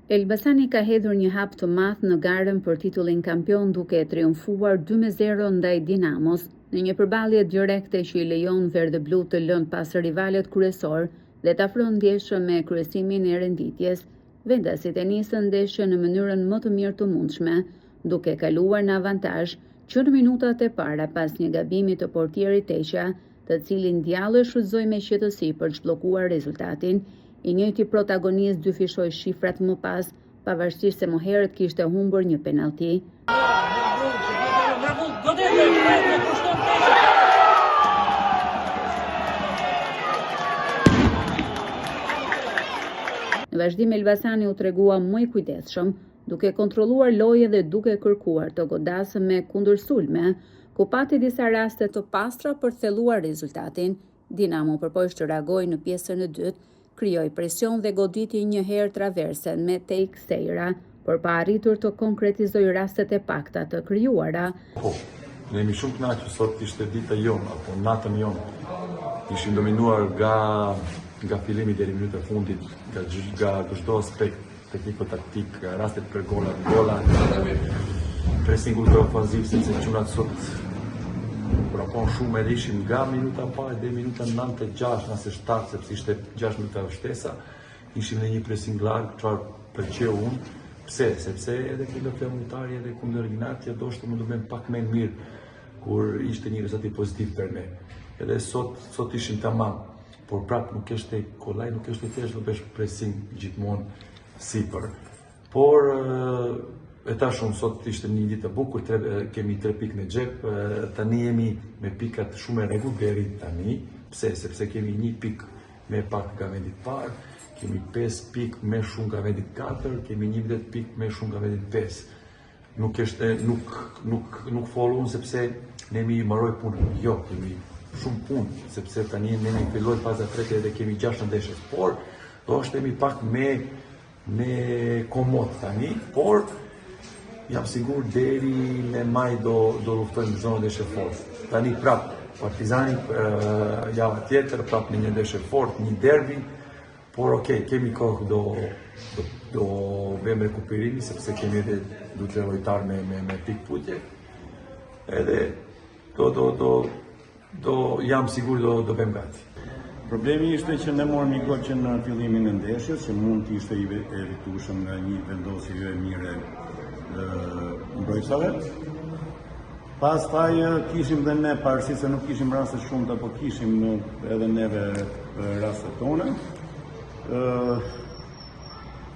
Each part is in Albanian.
Elbasani ka hedhur një hap të madh në garën për titullin kampion duke triumfuar 2-0 ndaj Dinamos, në një përballje direkte që i lejon verdhë-blu të lënë pas rivalet kryesor dhe të afron ndjeshëm me kryesimin e renditjes. Vendasit e nisën ndeshjen në mënyrën më të mirë të mundshme, duke kaluar në avantazh që në minutat e para pas një gabimi të portierit Teqa, të cilin djallë shfrytëzoi me qetësi për të zhbllokuar rezultatin. I njëjti protagonist dyfishoi shifrat më pas, pavarësisht se më herët kishte humbur një penallti. Në vazhdim Elbasani u tregua më i kujdesshëm, duke kontrolluar lojën dhe duke kërkuar të godasë me kundërsulme, ku pati disa raste të pastra për të thelluar rezultatin. Dinamo përpoq të reagojë në pjesën e dytë, krijoi presion dhe goditi një herë traversen me Teixeira, por pa arritur të konkretizojë rastet e pakta të krijuara. Ne jemi shumë kënaqur, sot ishte dita jonë, apo natën jonë. Ishim dominuar nga fillimi deri në minutën e fundit, nga çdo aspekt tekniko-taktik, rastet për gola, presingu të ofanziv, sepse çunat sot propon shumë edhe ishim nga minuta parë dhe minuta 96 nëse 7, sepse ishte 6 minuta vështesa, ishim në një pressing larg, çfarë pëlqeu unë. Pse? Sepse edhe kundër flamuritari edhe kundër Originati ndoshta mund të bëjmë pak më mirë kur ishte një rezultat pozitiv për ne. Edhe sot ishim tamam, por prapë nuk ishte kollaj, nuk ishte thjesht të bësh pressing gjithmonë sipër. Por e ta shumë, sot ishte një ditë e bukur, kemi 3 pikë në xhep, tani jemi me pikat shumë e rregull deri tani. Pse? Sepse kemi 1 pikë me pak nga vendit parë, kemi 5 pikë me shumë nga vendit 4, kemi 11 pikë me shumë nga vendit 5. Nuk fol unë sepse ne mi mbaroj punën. Jo, kemi shumë punë, sepse tani ne filloi faza 3 dhe kemi 6 ndeshje. Por do është jemi pak me komod tani, por jam sigur deri në maj do luftojmë në zonën ndeshje fortë. Tani prap Partizani java tjetër, prap në një ndeshje fortë, një derbi, por okej, kemi kohë do bëjmë rekuperimi, sepse kemi edhe duke lojtar me pikputje. Edhe jam sigur do bëjmë gati. Problemi ishte që ne morëm një gol që në fillimin e ndeshjes, që mund të ishte i evitueshëm nga një vendosje jo e mire mbrojtësave. Pastaj kishim dhe ne, pavarësisht se nuk kishim raste shumë, apo kishim edhe neve rastet tona.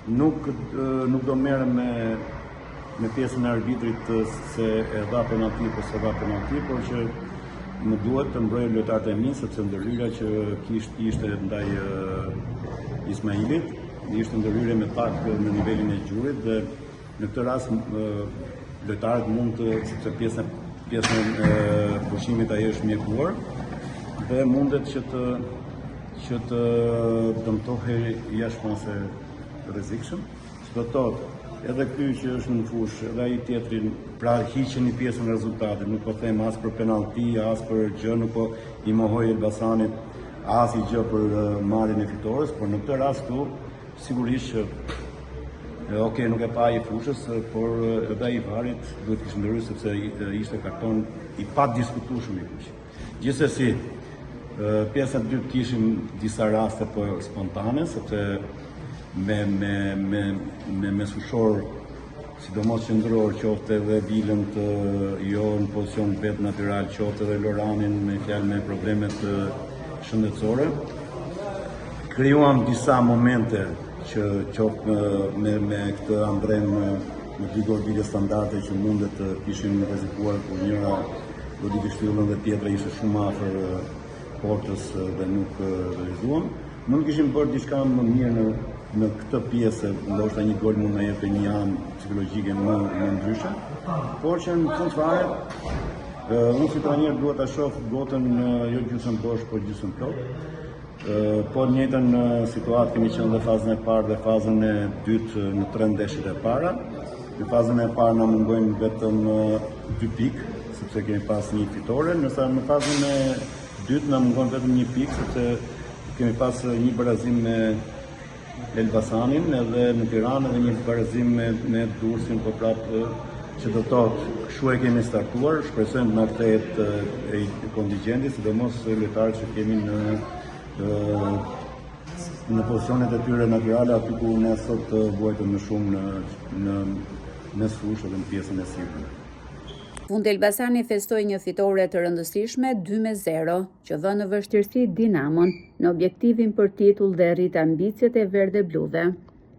Nuk do merrem me pjesën e arbitrit se e dha penalti apo se dha penalti, por që më duhet të mbroj lojtarët e mi, sepse ndërhyrja që ishte ndaj Ismailit, ishte ndërhyrje me pak në nivelin e gjurit dhe në këtë rast lojtarët mund të, sepse pjesën e pushimit ajo është mjekuar dhe mundet që të dëmtohej jashtëmos e rrezikshëm. Çdo të thotë, edhe ky që është në fushë, edhe ai tjetrin, pra hiqen një pjesë në rezultatit, nuk po them as për penalti, as për gjë, nuk po i mohoj Elbasanit as i gjë për marrjen e fitores, por në këtë rast këtu sigurisht që nuk e pa i fushës, por edhe ai varit duhet kishte ndërhyrë sepse ishte karton i pa diskutueshëm i kuq. Gjithsesi, pjesa e dytë kishim disa raste po spontane, sepse me sushor, sidomos qendror, qofte edhe Bilën jo në pozicion vetë natyral, qofte edhe Loranin me fjalë me problemet shëndetësore. Krijuam disa momente që qofte me këtë Andren me 2 gol bile standarde që mundet të kishin rrezikuar, por njëra do t'i shtyllën dhe tjetra ishte shumë afër portës dhe nuk realizuam. Mund kishim bërë diçka më mirë në këtë pjesë, ndoshta një gol mund na jepte një anë psikologjike më ndryshe, por që në fund fare unë si trajner duhet ta shoh gotën jo gjysmë bosh, por gjysmë plot. Po në njëjtën situatë kemi qenë në fazën e parë dhe fazën e dytë në 3 ndeshjet e para. Në fazën e parë na mungojnë vetëm 2 pikë, sepse kemi pas një fitore, ndërsa në fazën e dytë na mungon vetëm 1 pikë, sepse kemi pas një barazim Elbasanin, edhe në Tiranë edhe një barazi me Durrësin, po prapë që do të thotë, kështu e kemi startuar, shpresojmë në kthehet e kontingjenti, sidomos lojtarët që kemi në pozicionet e tyre natyrale, aty ku ne sot vuajtëm më shumë në mes fushë dhe në pjesën e sipërme. Fundi Elbasani festoi një fitore të rëndësishme 2-0, që vë në vështirësi Dinamon në objektivin për titull dhe rrit ambicjet e verdhebluve.